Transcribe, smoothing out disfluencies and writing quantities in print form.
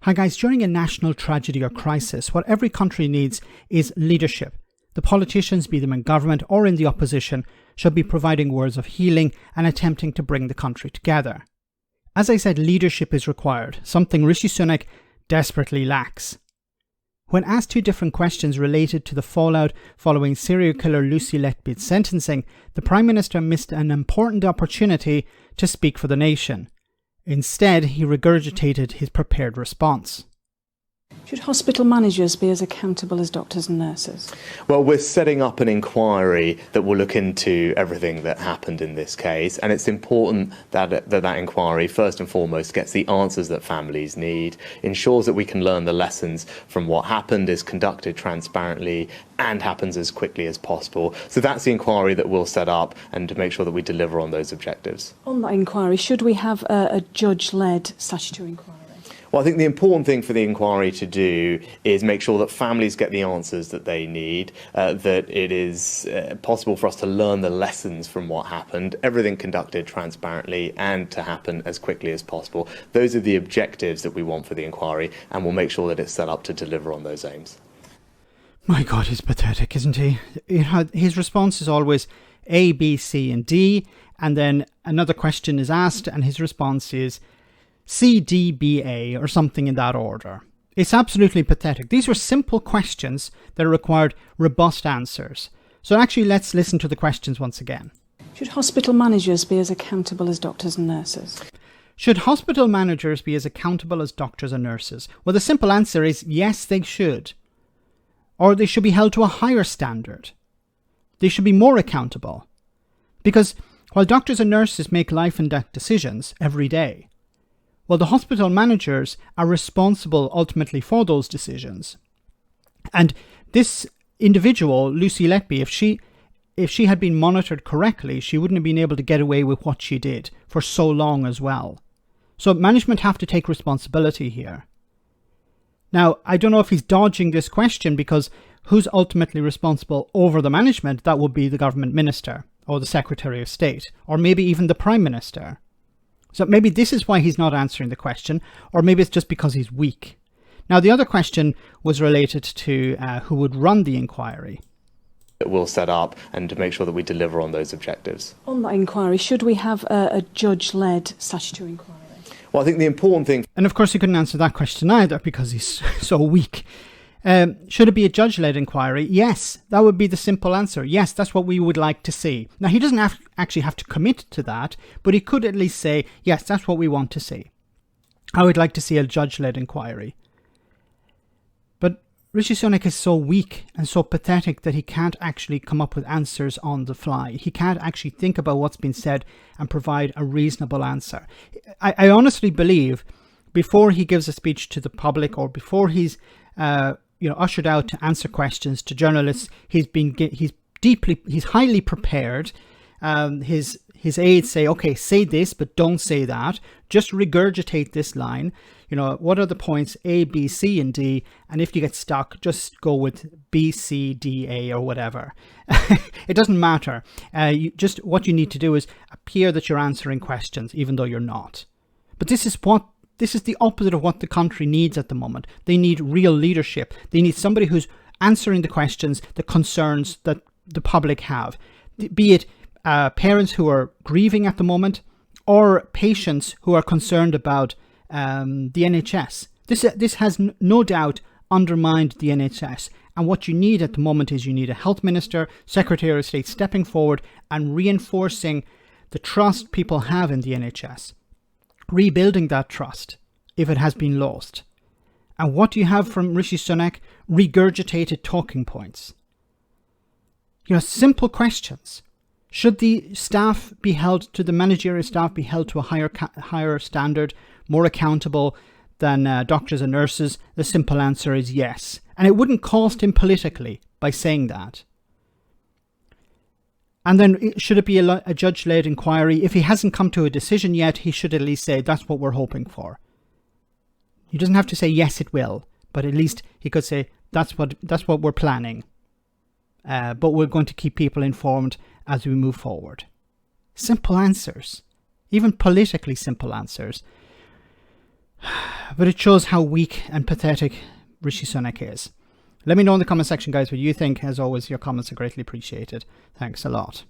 Hi guys, during a national tragedy or crisis, what every country needs is leadership. The politicians, be them in government or in the opposition, should be providing words of healing and attempting to bring the country together. As I said, leadership is required, something Rishi Sunak desperately lacks. When asked two different questions related to the fallout following serial killer Lucy Letby's sentencing, the Prime Minister missed an important opportunity to speak for the nation. Instead, he regurgitated his prepared response. Should hospital managers be as accountable as doctors and nurses? Well, we're setting up an inquiry that will look into everything that happened in this case, and it's important that that inquiry, first and foremost, gets the answers that families need, ensures that we can learn the lessons from what happened, is conducted transparently, and happens as quickly as possible. So that's the inquiry that we'll set up, and to make sure that we deliver on those objectives. On that inquiry, should we have a judge-led statutory inquiry? Well, I think the important thing for the inquiry to do is make sure that families get the answers that they need, that it is possible for us to learn the lessons from what happened, everything conducted transparently, and to happen as quickly as possible. Those are the objectives that we want for the inquiry, and we'll make sure that it's set up to deliver on those aims. My God, he's pathetic, isn't he? His response is always A, B, C, and D, and then another question is asked, and his response is C, D, B, A, or something in that order. It's absolutely pathetic. These were simple questions that required robust answers. So actually, let's listen to the questions once again. Should hospital managers be as accountable as doctors and nurses? Should hospital managers be as accountable as doctors and nurses? Well, the simple answer is yes, they should. Or they should be held to a higher standard. They should be more accountable. Because while doctors and nurses make life and death decisions every day, well, the hospital managers are responsible ultimately for those decisions. And this individual, Lucy Letby, if she had been monitored correctly, she wouldn't have been able to get away with what she did for so long as well. So management have to take responsibility here. Now, I don't know if he's dodging this question because who's ultimately responsible over the management? That would be the government minister or the Secretary of State, or maybe even the Prime Minister. So maybe this is why he's not answering the question, or maybe it's just because he's weak. Now, the other question was related to who would run the inquiry. We'll set up, and to make sure that we deliver on those objectives. On that inquiry, should we have a judge-led statutory inquiry? Well, I think the important thing... And of course he couldn't answer that question either because he's so weak. Should it be a judge-led inquiry? Yes, that would be the simple answer. Yes, that's what we would like to see. Now, he doesn't actually have to commit to that, but he could at least say, yes, that's what we want to see. I would like to see a judge-led inquiry. But Rishi Sunak is so weak and so pathetic that he can't actually come up with answers on the fly. He can't actually think about what's been said and provide a reasonable answer. I honestly believe before he gives a speech to the public or before he's ushered out to answer questions to journalists, he's highly prepared. His aides say, okay, say this, but don't say that. Just regurgitate this line. What are the points A, B, C, and D? And if you get stuck, just go with B, C, D, A, or whatever. It doesn't matter. What you need to do is appear that you're answering questions, even though you're not. But this is the opposite of what the country needs at the moment. They need real leadership. They need somebody who's answering the questions, the concerns that the public have. Be it parents who are grieving at the moment or patients who are concerned about the NHS. This has no doubt undermined the NHS. And what you need at the moment is you need a health minister, Secretary of State stepping forward and reinforcing the trust people have in the NHS. Rebuilding that trust if it has been lost. And what do you have from Rishi Sunak? Regurgitated talking points. Simple questions. Should the managerial staff be held to a higher standard, more accountable than doctors and nurses? The simple answer is yes. And it wouldn't cost him politically by saying that. And then should it be a judge-led inquiry? If he hasn't come to a decision yet, he should at least say, that's what we're hoping for. He doesn't have to say, yes, it will. But at least he could say, that's what we're planning. But we're going to keep people informed as we move forward. Simple answers. Even politically simple answers. But it shows how weak and pathetic Rishi Sunak is. Let me know in the comment section, guys, what you think. As always, your comments are greatly appreciated. Thanks a lot.